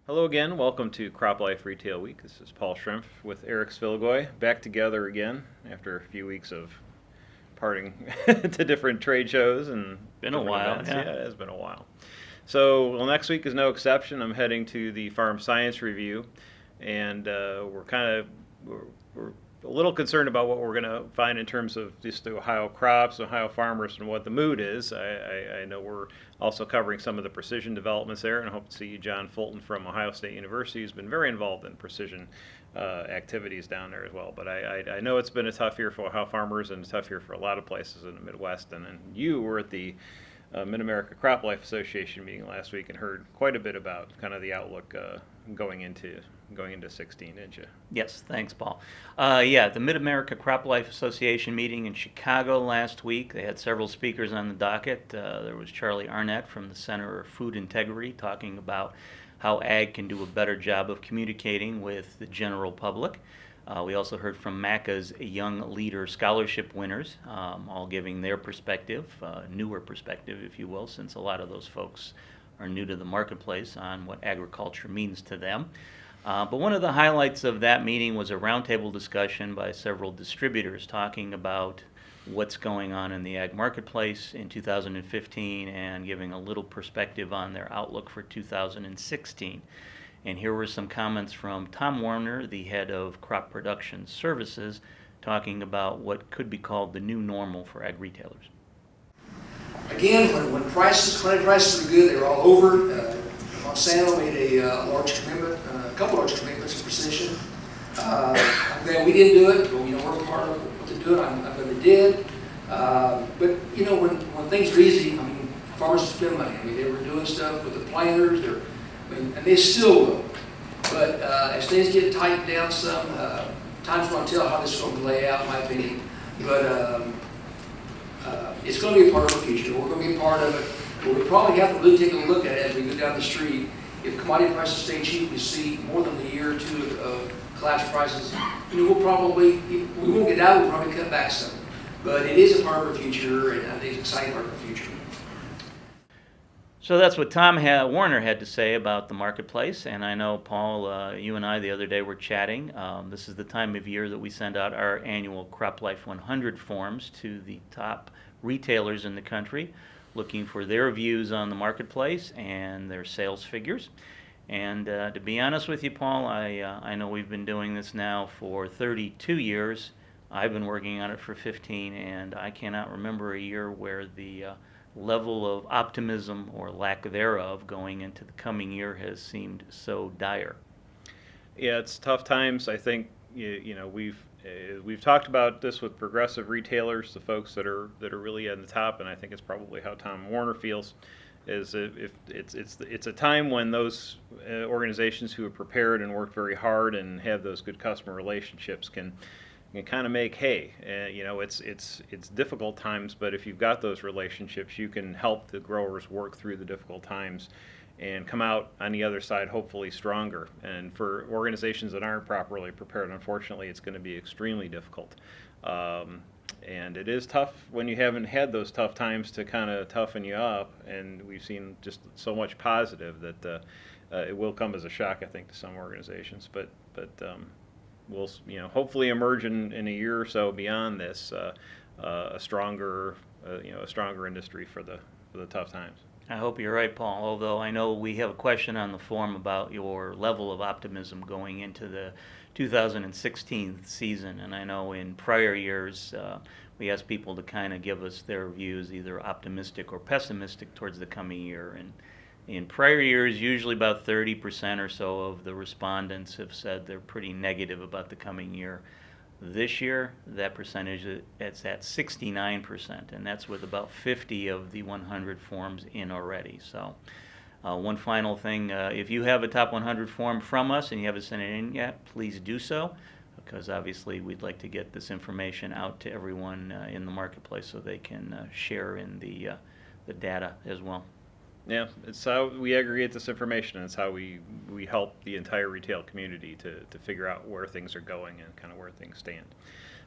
Hello again. Welcome to CropLife Retail Week. This is Paul Schrimpf with Eric Sfiligoj, back together again after a few weeks of parting to different trade shows and Been a different while, events. yeah. It has been a while. So, next week is no exception. I'm heading to the Farm Science Review, and we're a little concerned about what we're going to find in terms of just the Ohio crops, Ohio farmers, and what the mood is. I know we're also covering some of the precision developments there, and I hope to see John Fulton from Ohio State University, who's been very involved in precision activities down there as well. But I know it's been a tough year for Ohio farmers and a tough year for a lot of places in the Midwest. And you were at the Mid-America CropLife Association meeting last week and heard quite a bit about kind of the outlook going into 16, didn't you? Yes, thanks, Paul. The Mid-America CropLife Association meeting in Chicago last week. They had several speakers on the docket. There was Charlie Arnett from the Center for Food Integrity talking about how ag can do a better job of communicating with the general public. We also heard from MACA's Young Leader Scholarship winners, all giving their perspective, newer perspective, if you will, since a lot of those folks are new to the marketplace on what agriculture means to them. But one of the highlights of that meeting was a roundtable discussion by several distributors talking about what's going on in the ag marketplace in 2015 and giving a little perspective on their outlook for 2016. And here were some comments from Tom Warner, the head of Crop Production Services, talking about what could be called the new normal for ag retailers. Again, when commodity prices were good, they were all over. Monsanto made a large commitment, a couple large commitments to precision. I'm glad we didn't do it, but worked hard on what to do it. I'm glad they did. But when things are easy, farmers spend money. They were doing stuff with the planters, and they still will. But as things get tightened down some, time's going to tell how this is going to lay out, in my opinion. But it's going to be a part of the future. We're going to be a part of it. But we probably have to really take a look at it as we go down the street. If commodity prices stay cheap, we see more than a year or two of collapsed prices. We won't get out. We'll probably cut back some. But it is a part of our future, and I think it's an exciting part of our future. So that's what Tom Warner had to say about the marketplace. And I know, Paul, you and I the other day were chatting. This is the time of year that we send out our annual CropLife 100 forms to the top retailers in the country, looking for their views on the marketplace and their sales figures. And to be honest with you, Paul, I know we've been doing this now for 32 years. I've been working on it for 15, and I cannot remember a year where the level of optimism or lack thereof going into the coming year has seemed so dire. Yeah, it's tough times. I think we've talked about this with progressive retailers, the folks that are really at the top, and I think it's probably how Tom Warner feels. Is if it's a time when those organizations who have prepared and worked very hard and have those good customer relationships can kind of make hay. It's difficult times, but if you've got those relationships, you can help the growers work through the difficult times and come out on the other side hopefully stronger. And for organizations that aren't properly prepared, unfortunately, it's going to be extremely difficult. And it is tough when you haven't had those tough times to kind of toughen you up. And we've seen just so much positive that it will come as a shock, I think, to some organizations. But we'll hopefully emerge in a year or so beyond this a stronger industry for the tough times. I hope you're right, Paul, although I know we have a question on the form about your level of optimism going into the 2016 season. And I know in prior years we asked people to kind of give us their views, either optimistic or pessimistic towards the coming year. And in prior years, usually about 30% or so of the respondents have said they're pretty negative about the coming year. This year, that percentage is at 69%, and that's with about 50 of the 100 forms in already. So one final thing, if you have a top 100 form from us and you haven't sent it in yet, please do so, because obviously we'd like to get this information out to everyone in the marketplace so they can share in the data as well. Yeah, it's how we aggregate this information, and it's how we help the entire retail community to figure out where things are going and kind of where things stand.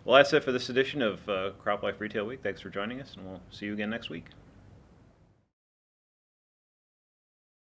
Well, that's it for this edition of CropLife Retail Week. Thanks for joining us, and we'll see you again next week.